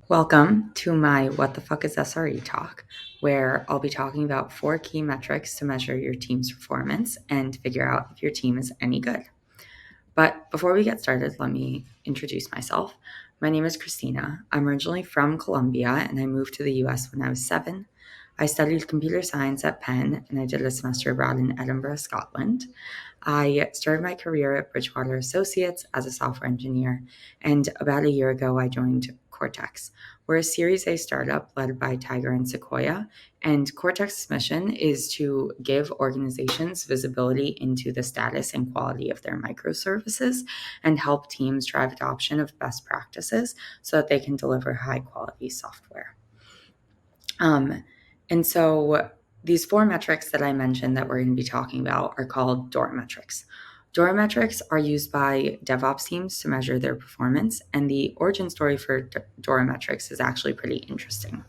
Welcome to my What the Fuck is SRE talk, where I'll be talking about 4 key metrics to measure your team's performance and figure out if your team is any good. But before we get started, let me introduce myself. My name is Cristina. I'm originally from Colombia and I moved to the US when I was 7. I studied computer science at Penn and I did a semester abroad in Edinburgh, Scotland. I started my career at Bridgewater Associates as a software engineer, and about a year ago, I joined Cortex. We're a Series A startup led by Tiger and Sequoia, and Cortex's mission is to give organizations visibility into the status and quality of their microservices and help teams drive adoption of best practices so that they can deliver high-quality software. And so these 4 metrics that I mentioned that we're going to be talking about are called Doormetrics. Doormetrics are used by DevOps teams to measure their performance, and the origin story for Doormetrics is actually pretty interesting.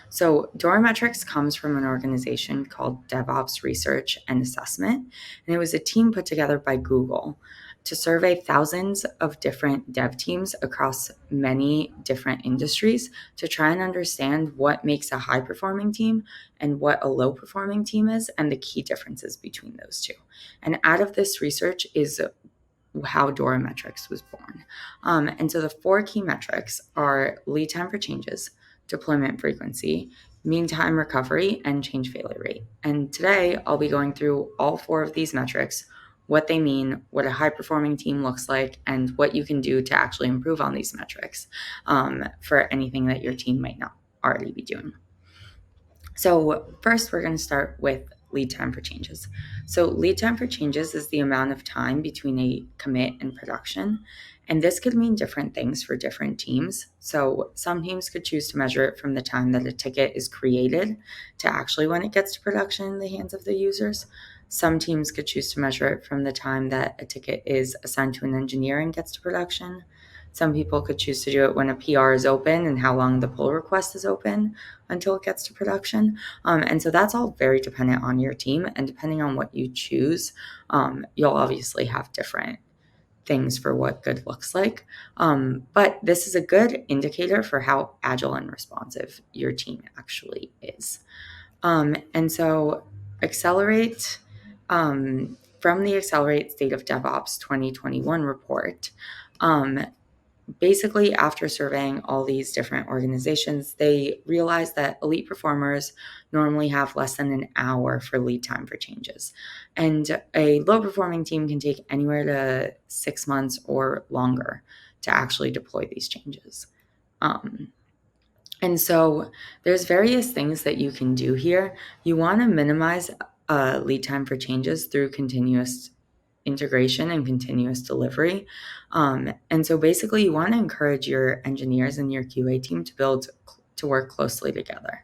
So Doormetrics comes from an organization called DevOps Research and Assessment, and it was a team put together by Google to survey thousands of different dev teams across many different industries to try and understand what makes a high-performing team and what a low-performing team is and the key differences between those two. And out of this research is how Doormetrics was born. And so the 4 key metrics are lead time for changes, deployment frequency, mean time recovery, and change failure rate. And today I'll be going through all 4 of these metrics, what they mean, what a high-performing team looks like, and what you can do to actually improve on these metrics for anything that your team might not already be doing. So first, we're going to start with lead time for changes. So lead time for changes is the amount of time between a commit and production. And this could mean different things for different teams. So some teams could choose to measure it from the time that a ticket is created to actually when it gets to production in the hands of the users. Some teams could choose to measure it from the time that a ticket is assigned to an engineer and gets to production. Some people could choose to do it when a PR is open and how long the pull request is open until it gets to production. And so that's all very dependent on your team. And depending on what you choose, you'll obviously have different things for what good looks like. But this is a good indicator for how agile and responsive your team actually is. And so Accelerate, from the Accelerate State of DevOps 2021 report, basically, after surveying all these different organizations, they realized that elite performers normally have less than an hour for lead time for changes. And a low performing team can take anywhere to 6 months or longer to actually deploy these changes. And so there's various things that you can do here. You want to minimize lead time for changes through continuous integration and continuous delivery. And so basically you want to encourage your engineers and your QA team to work closely together.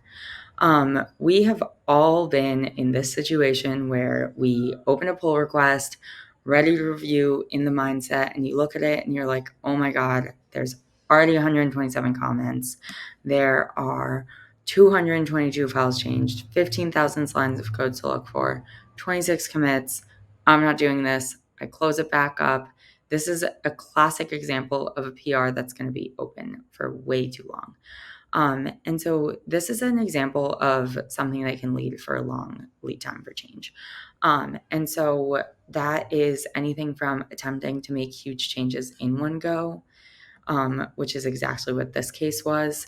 We have all been in this situation where we open a pull request, ready to review in the mindset, and you look at it and you're like, oh my God, there's already 127 comments. There are 222 files changed, 15,000 lines of code to look for, 26 commits. I'm not doing this. I close it back up. This is a classic example of a PR that's going to be open for way too long. And so this is an example of something that can lead for a long lead time for change. And so that is anything from attempting to make huge changes in one go, which is exactly what this case was,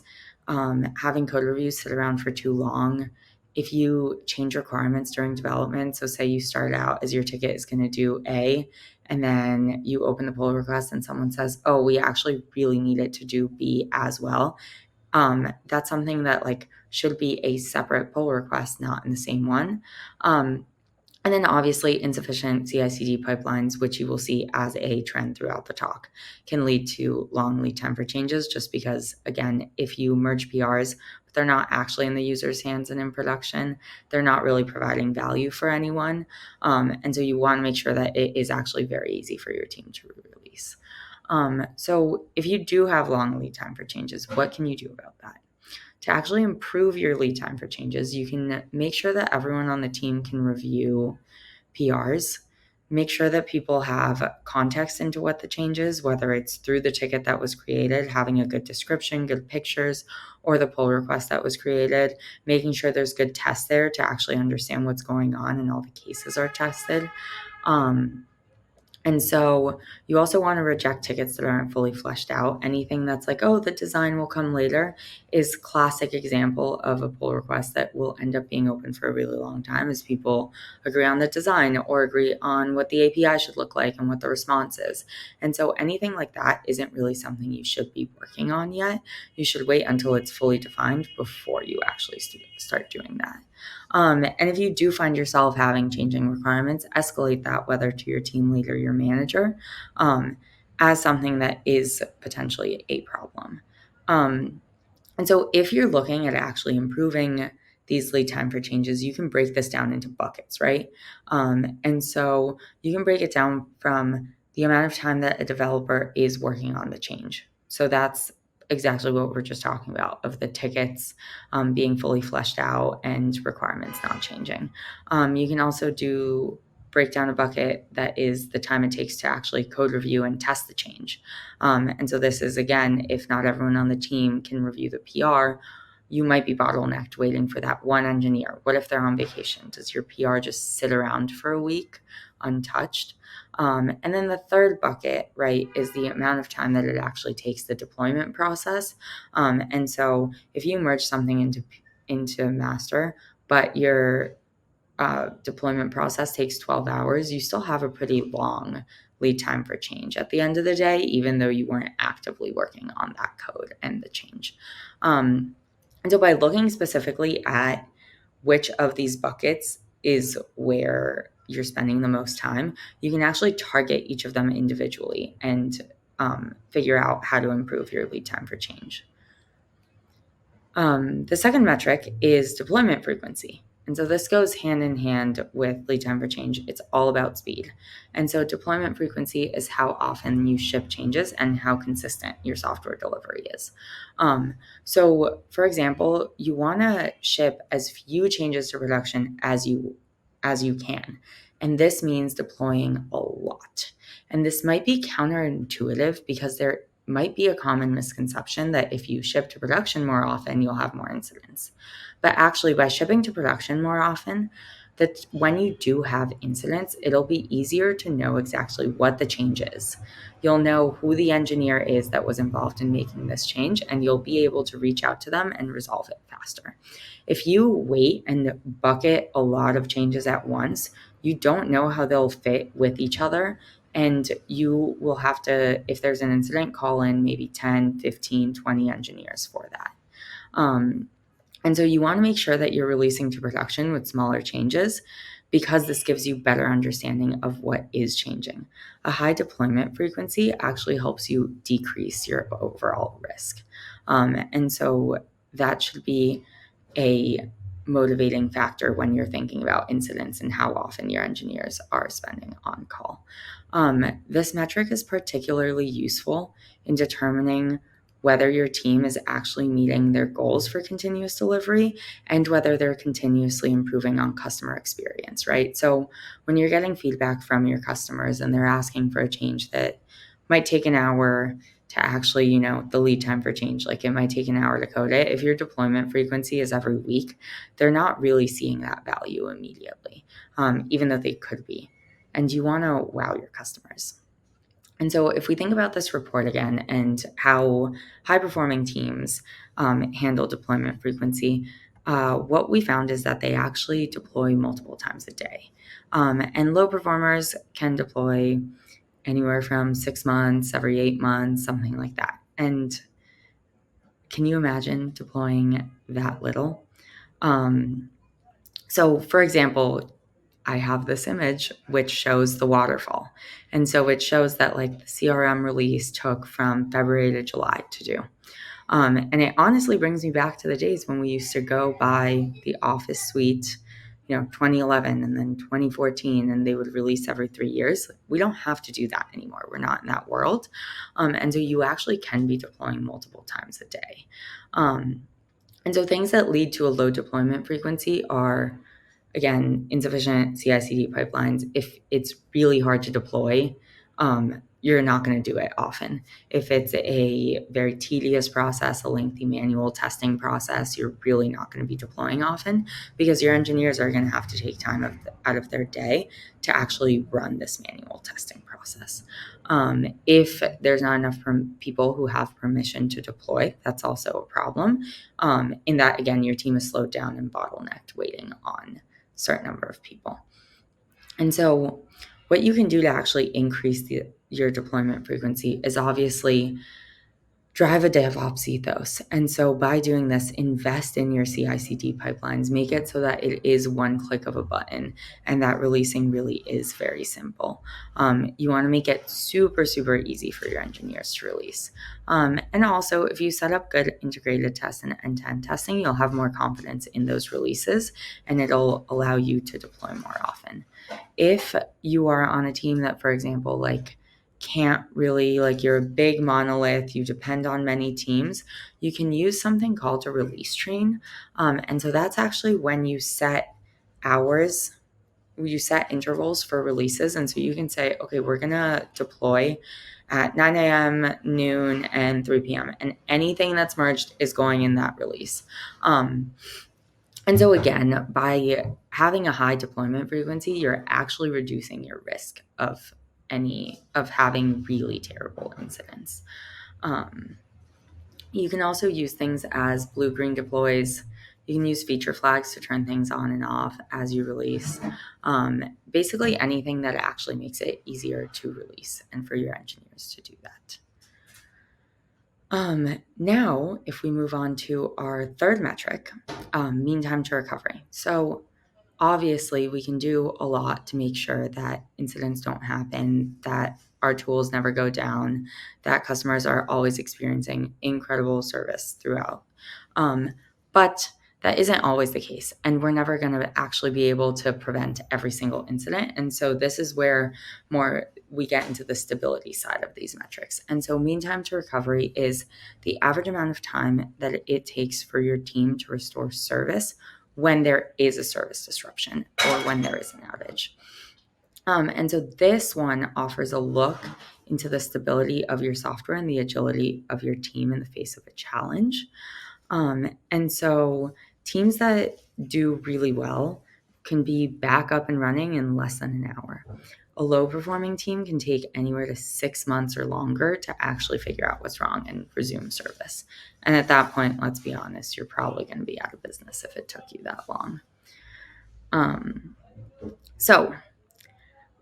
having code reviews sit around for too long. If you change requirements during development, so say you start out as your ticket is going to do A, and then you open the pull request and someone says, oh, we actually really need it to do B as well. That's something that should be a separate pull request, not in the same one. And then obviously insufficient CI/CD pipelines, which you will see as a trend throughout the talk, can lead to long lead time for changes just because, again, if you merge PRs, but they're not actually in the user's hands and in production, they're not really providing value for anyone. And so you want to make sure that it is actually very easy for your team to release. So if you do have long lead time for changes, what can you do about that? To actually improve your lead time for changes, you can make sure that everyone on the team can review PRs. Make sure that people have context into what the change is, whether it's through the ticket that was created, having a good description, good pictures, or the pull request that was created, making sure there's good tests there to actually understand what's going on and all the cases are tested. And so you also want to reject tickets that aren't fully fleshed out. Anything that's like, oh, the design will come later is classic example of a pull request that will end up being open for a really long time as people agree on the design or agree on what the API should look like and what the response is. And so anything like that isn't really something you should be working on yet. You should wait until it's fully defined before you actually start doing that. And if you do find yourself having changing requirements, escalate that whether to your team leader, your manager, as something that is potentially a problem. And so if you're looking at actually improving these lead time for changes, you can break this down into buckets, right? And so you can break it down from the amount of time that a developer is working on the change. So that's exactly what we're just talking about of the tickets being fully fleshed out and requirements not changing. You can also break down a bucket that is the time it takes to actually code review and test the change. And so this is, again, if not everyone on the team can review the PR, you might be bottlenecked waiting for that one engineer. What if they're on vacation? Does your PR just sit around for a week untouched? And then the third bucket, right, is the amount of time that it actually takes the deployment process. And so if you merge something into master, but your deployment process takes 12 hours, you still have a pretty long lead time for change at the end of the day, even though you weren't actively working on that code and the change. And so by looking specifically at which of these buckets is where you're spending the most time, you can actually target each of them individually and figure out how to improve your lead time for change. The second metric is deployment frequency. And so this goes hand in hand with lead time for change. It's all about speed. And so deployment frequency is how often you ship changes and how consistent your software delivery is. So for example, you want to ship as few changes to production as you can. And this means deploying a lot. And this might be counterintuitive because there might be a common misconception that if you ship to production more often, you'll have more incidents. But actually, by shipping to production more often, that when you do have incidents, it'll be easier to know exactly what the change is. You'll know who the engineer is that was involved in making this change, and you'll be able to reach out to them and resolve it faster. If you wait and bucket a lot of changes at once, you don't know how they'll fit with each other. And you will have to, if there's an incident, call in maybe 10, 15, 20 engineers for that. And so you want to make sure that you're releasing to production with smaller changes because this gives you better understanding of what is changing. A high deployment frequency actually helps you decrease your overall risk. And so that should be a motivating factor when you're thinking about incidents and how often your engineers are spending on call. This metric is particularly useful in determining whether your team is actually meeting their goals for continuous delivery and whether they're continuously improving on customer experience, right? So when you're getting feedback from your customers and they're asking for a change that might take an hour to actually, the lead time for change, like it might take an hour to code it. If your deployment frequency is every week, they're not really seeing that value immediately, even though they could be. And you want to wow your customers. And so if we think about this report again and how high-performing teams handle deployment frequency, what we found is that they actually deploy multiple times a day. And low performers can deploy anywhere from 6 months, every 8 months, something like that. And can you imagine deploying that little? So for example, I have this image which shows the waterfall. And so it shows that like the CRM release took from February to July to do. And it honestly brings me back to the days when we used to go by the Office suite, 2011 and then 2014, and they would release every 3 years. We don't have to do that anymore. We're not in that world. And so you actually can be deploying multiple times a day. And so things that lead to a low deployment frequency are, again, insufficient CI/CD pipelines, if it's really hard to deploy, you're not going to do it often. If it's a very tedious process, a lengthy manual testing process, you're really not going to be deploying often because your engineers are going to have to take time out of their day to actually run this manual testing process. If there's not enough people who have permission to deploy, that's also a problem. In that, again, your team is slowed down and bottlenecked waiting on a certain number of people. And so what you can do to actually increase your deployment frequency is obviously drive a DevOps ethos. And so by doing this, invest in your CI/CD pipelines, make it so that it is one click of a button and that releasing really is very simple. You want to make it super, super easy for your engineers to release. And also, if you set up good integrated tests and end-to-end testing, you'll have more confidence in those releases and it'll allow you to deploy more often. If you are on a team that, for example, can't really, you're a big monolith, you depend on many teams, you can use something called a release train. And so that's actually when you set intervals for releases. And so you can say, okay, we're going to deploy at 9 a.m., noon, and 3 p.m. And anything that's merged is going in that release. And so again, by having a high deployment frequency, you're actually reducing your risk of having really terrible incidents. You can also use things as blue-green deploys. You can use feature flags to turn things on and off as you release. Basically anything that actually makes it easier to release and for your engineers to do that. Now, if we move on to our third metric, mean time to recovery. So obviously, we can do a lot to make sure that incidents don't happen, that our tools never go down, that customers are always experiencing incredible service throughout. But that isn't always the case, and we're never going to actually be able to prevent every single incident. And so this is where we get into the stability side of these metrics. And so mean time to recovery is the average amount of time that it takes for your team to restore service when there is a service disruption or when there is an outage. And so this one offers a look into the stability of your software and the agility of your team in the face of a challenge. And so teams that do really well can be back up and running in less than an hour. A low-performing team can take anywhere to 6 months or longer to actually figure out what's wrong and resume service. And at that point, let's be honest, you're probably going to be out of business if it took you that long. So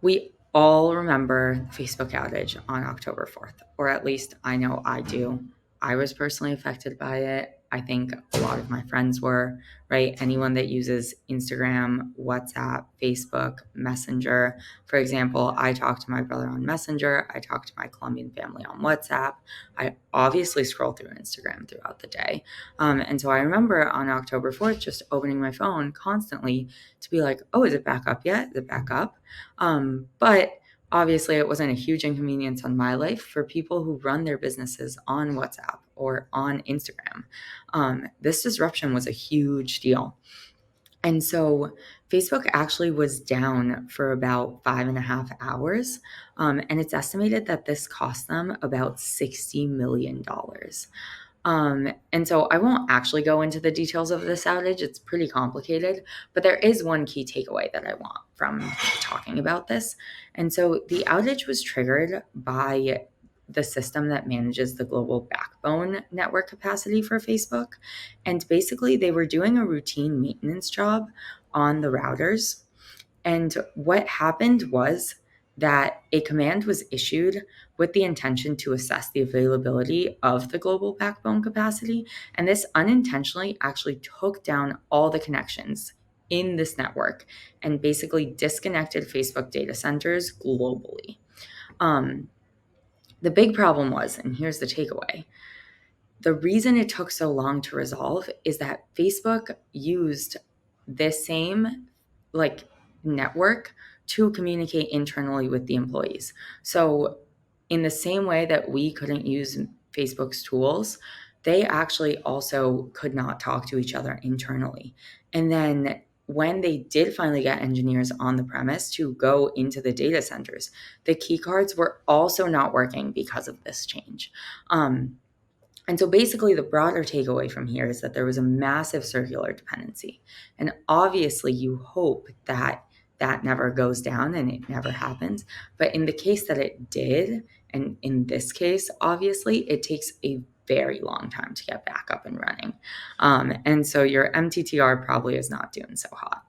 we all remember the Facebook outage on October 4th, or at least I know I do. I was personally affected by it. I think a lot of my friends were, right? Anyone that uses Instagram, WhatsApp, Facebook, Messenger. For example, I talk to my brother on Messenger. I talk to my Colombian family on WhatsApp. I obviously scroll through Instagram throughout the day. And so I remember on October 4th, just opening my phone constantly to be like, oh, is it back up yet? Is it back up? But obviously, it wasn't a huge inconvenience on my life. For people who run their businesses on WhatsApp or on Instagram, this disruption was a huge deal. And so Facebook actually was down for about 5.5 hours. And it's estimated that this cost them about $60 million. And so I won't actually go into the details of this outage. It's pretty complicated, but there is one key takeaway that I want from talking about this. And so the outage was triggered by the system that manages the global backbone network capacity for Facebook. And basically they were doing a routine maintenance job on the routers. And what happened was that a command was issued with the intention to assess the availability of the global backbone capacity. And this unintentionally actually took down all the connections in this network and basically disconnected Facebook data centers globally. The big problem was, and here's the takeaway, the reason it took so long to resolve is that Facebook used this same network to communicate internally with the employees. So in the same way that we couldn't use Facebook's tools, they actually also could not talk to each other internally. And then when they did finally get engineers on the premise to go into the data centers, the key cards were also not working because of this change. And so basically, the broader takeaway from here is that there was a massive circular dependency. And obviously, you hope that that never goes down and it never happens. But in the case that it did, and in this case, obviously, it takes a very long time to get back up and running. And so your MTTR probably is not doing so hot.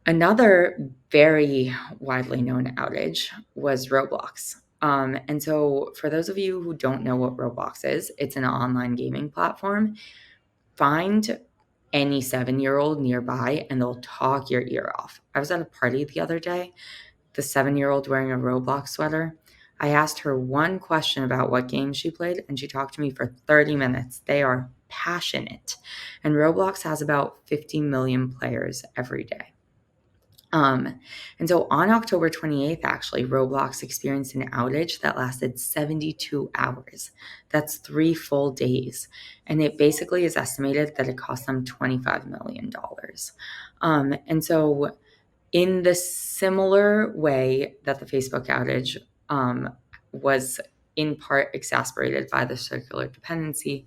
Another very widely known outage was Roblox. And so, for those of you who don't know what Roblox is, it's an online gaming platform. Find any 7-year-old nearby and they'll talk your ear off. I was at a party the other day, the 7-year-old wearing a Roblox sweater. I asked her one question about what game she played, and she talked to me for 30 minutes. They are passionate. And Roblox has about 50 million players every day. And so on October 28th, actually, Roblox experienced an outage that lasted 72 hours. That's 3 full days. And it basically is estimated that it cost them $25 million. And so in the similar way that the Facebook outage was in part exasperated by the circular dependency,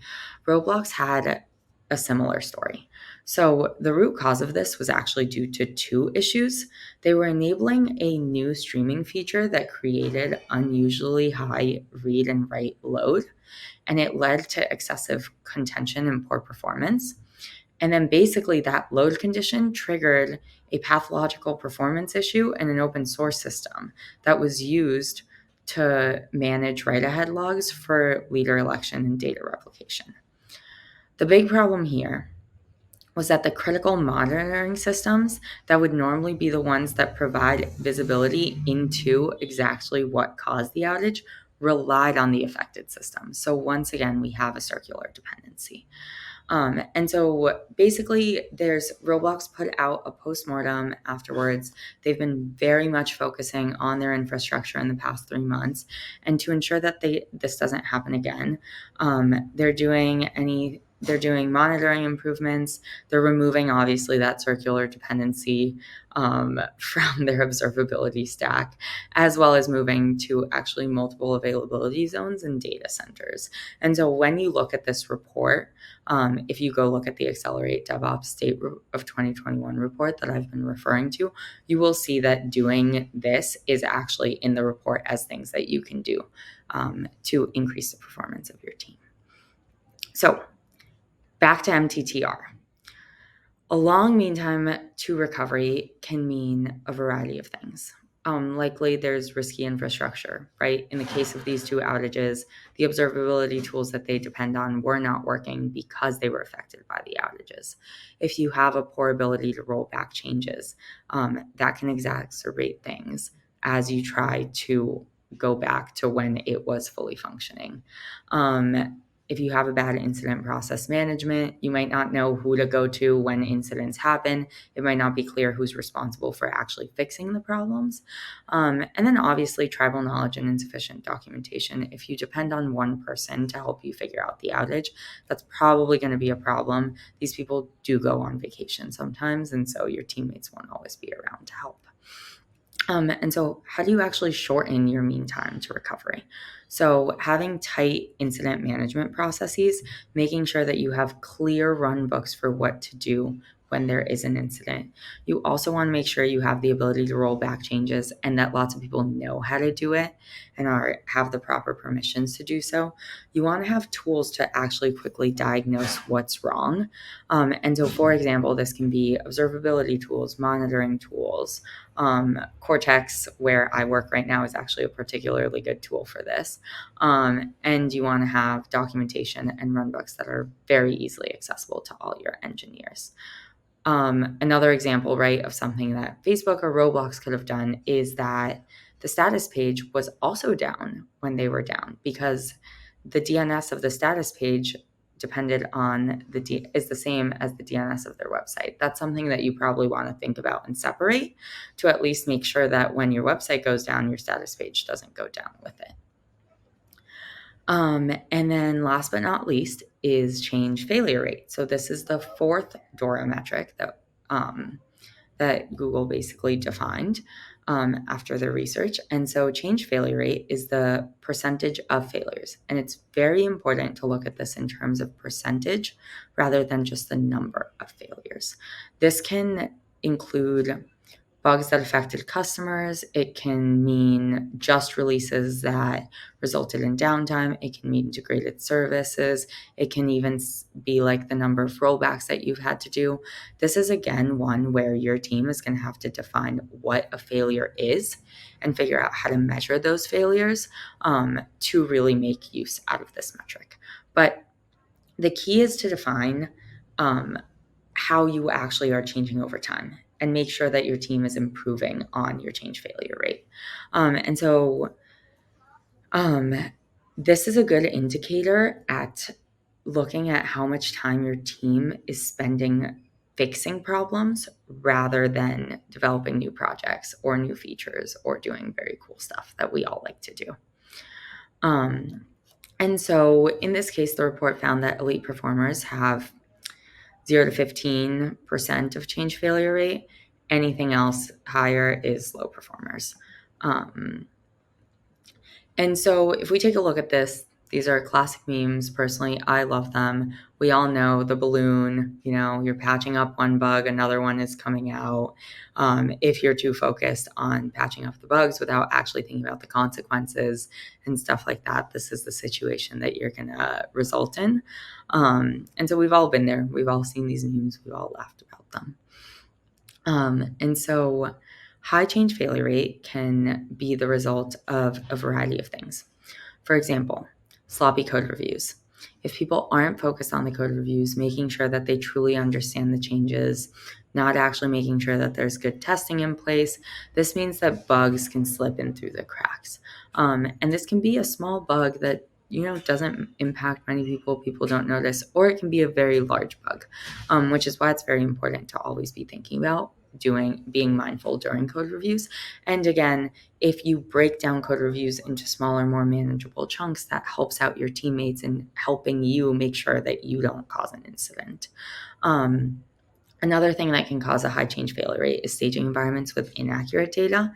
Roblox had a similar story. So the root cause of this was actually due to 2 issues. They were enabling a new streaming feature that created unusually high read and write load, and it led to excessive contention and poor performance. And then basically that load condition triggered a pathological performance issue in an open source system that was used to manage write-ahead logs for leader election and data replication. The big problem here was that the critical monitoring systems that would normally be the ones that provide visibility into exactly what caused the outage relied on the affected system. So once again, we have a circular dependency. And so basically, there's Roblox put out a postmortem afterwards. They've been very much focusing on their infrastructure in the past 3 months, and to ensure that this doesn't happen again, they're doing monitoring improvements. They're removing obviously that circular dependency from their observability stack, as well as moving to actually multiple availability zones and data centers. And so when you look at this report, if you go look at the Accelerate DevOps State of 2021 report that I've been referring to, you will see that doing this is actually in the report as things that you can do to increase the performance of your team. So back to MTTR. A long meantime to recovery can mean a variety of things. Likely there's risky infrastructure, right? In the case of these 2 outages, the observability tools that they depend on were not working because they were affected by the outages. If you have a poor ability to roll back changes, that can exacerbate things as you try to go back to when it was fully functioning. If you have a bad incident process management, you might not know who to go to when incidents happen. It might not be clear who's responsible for actually fixing the problems. And then obviously tribal knowledge and insufficient documentation. If you depend on one person to help you figure out the outage, that's probably going to be a problem. These people do go on vacation sometimes, and so your teammates won't always be around to help. And so how do you actually shorten your mean time to recovery? So having tight incident management processes, making sure that you have clear run books for what to do when there is an incident. You also want to make sure you have the ability to roll back changes and that lots of people know how to do it and have the proper permissions to do so. You want to have tools to actually quickly diagnose what's wrong. And so, for example, this can be observability tools, monitoring tools. Cortex, where I work right now, is actually a particularly good tool for this. And you want to have documentation and runbooks that are very easily accessible to all your engineers. Another example, right, of something that Facebook or Roblox could have done is that the status page was also down when they were down because the DNS of the status page depended on is the same as the DNS of their website. That's something that you probably want to think about and separate to at least make sure that when your website goes down, your status page doesn't go down with it. And then last but not least is change failure rate. So this is the 4th DORA metric that that Google basically defined after their research. And so change failure rate is the percentage of failures. And it's very important to look at this in terms of percentage rather than just the number of failures. This can include bugs that affected customers. It can mean just releases that resulted in downtime. It can mean degraded services. It can even be like the number of rollbacks that you've had to do. This is, again, one where your team is going to have to define what a failure is and figure out how to measure those failures to really make use out of this metric. But the key is to define how you actually are changing over time and make sure that your team is improving on your change failure rate. And so this is a good indicator at looking at how much time your team is spending fixing problems rather than developing new projects or new features or doing very cool stuff that we all like to do. And so in this case, the report found that elite performers have 0 to 15% of change failure rate. Anything else higher is low performers. And so if we take a look at this, these are classic memes. Personally, I love them. We all know the balloon, you're patching up one bug, another one is coming out. If you're too focused on patching up the bugs without actually thinking about the consequences and stuff like that, this is the situation that you're going to result in. And so we've all been there. We've all seen these memes. We've all laughed about them. And so high change failure rate can be the result of a variety of things. For example, sloppy code reviews. If people aren't focused on the code reviews, making sure that they truly understand the changes, not actually making sure that there's good testing in place, this means that bugs can slip in through the cracks. And this can be a small bug that doesn't impact many people don't notice, or it can be a very large bug, which is why it's very important to always be thinking about being mindful during code reviews. And again, if you break down code reviews into smaller, more manageable chunks, that helps out your teammates in helping you make sure that you don't cause an incident. Another thing that can cause a high change failure rate is staging environments with inaccurate data.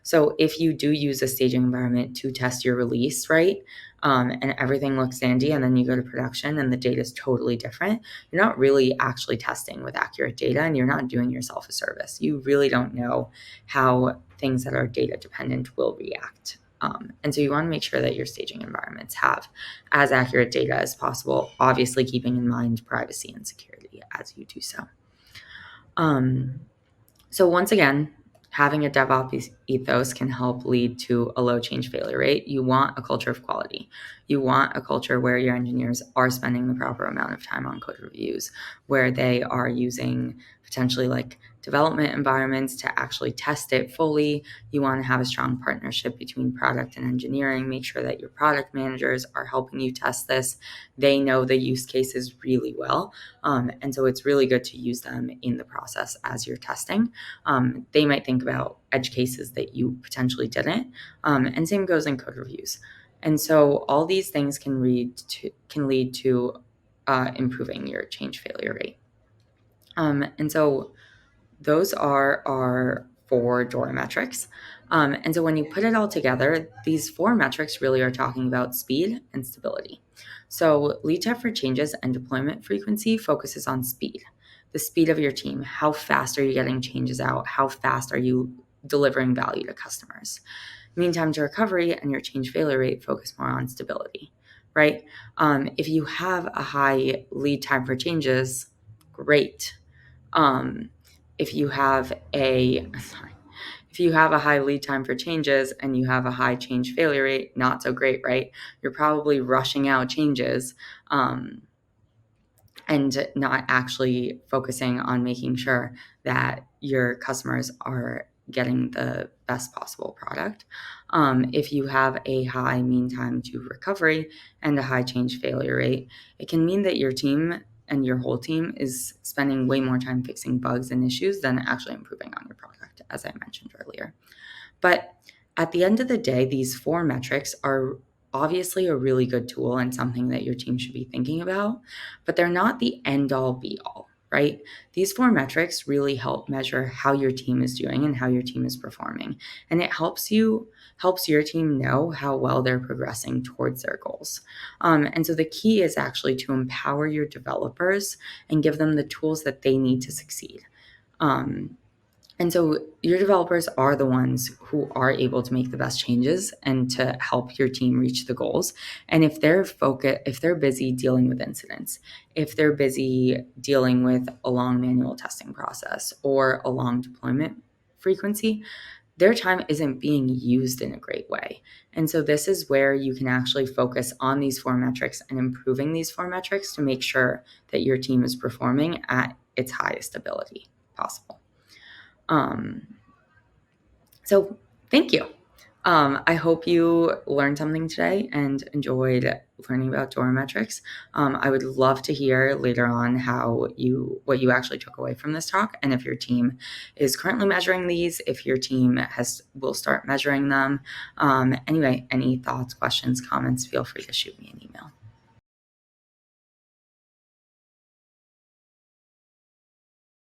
So if you do use a staging environment to test your release, right, and everything looks dandy, and then you go to production and the data is totally different, you're not really actually testing with accurate data, and you're not doing yourself a service. You really don't know how things that are data dependent will react. And so you want to make sure that your staging environments have as accurate data as possible, obviously keeping in mind privacy and security as you do so. So once again, having a DevOps ethos can help lead to a low change failure rate. You want a culture of quality. You want a culture where your engineers are spending the proper amount of time on code reviews, where they are using potentially like development environments to actually test it fully. You want to have a strong partnership between product and engineering. Make sure that your product managers are helping you test this. They know the use cases really well. And so it's really good to use them in the process as you're testing. They might think about edge cases that you potentially didn't. And same goes in code reviews. And so all these things can lead to improving your change failure rate. And so those are our 4 Doormetrics. And so when you put it all together, these 4 metrics really are talking about speed and stability. So lead time for changes and deployment frequency focuses on speed, the speed of your team. How fast are you getting changes out? How fast are you delivering value to customers? Mean time to recovery and your change failure rate focus more on stability, right? If you have a high lead time for changes, great. If you have a high lead time for changes and you have a high change failure rate, not so great, right? You're probably rushing out changes and not actually focusing on making sure that your customers are getting the best possible product. If you have a high mean time to recovery and a high change failure rate, it can mean that your team and your whole team is spending way more time fixing bugs and issues than actually improving on your product, as I mentioned earlier. But at the end of the day, these 4 metrics are obviously a really good tool and something that your team should be thinking about, but they're not the end all be all, right? These 4 metrics really help measure how your team is doing and how your team is performing. And it helps your team know how well they're progressing towards their goals. And so the key is actually to empower your developers and give them the tools that they need to succeed. And so your developers are the ones who are able to make the best changes and to help your team reach the goals. And if they're busy dealing with incidents, if they're busy dealing with a long manual testing process or a long deployment frequency, their time isn't being used in a great way. And so this is where you can actually focus on these 4 metrics and improving these 4 metrics to make sure that your team is performing at its highest ability possible. So thank you. I hope you learned something today and enjoyed learning about Doormetrics. I would love to hear later on what you actually took away from this talk, and if your team is currently measuring these, if your team will start measuring them. Anyway, any thoughts, questions, comments, feel free to shoot me an email.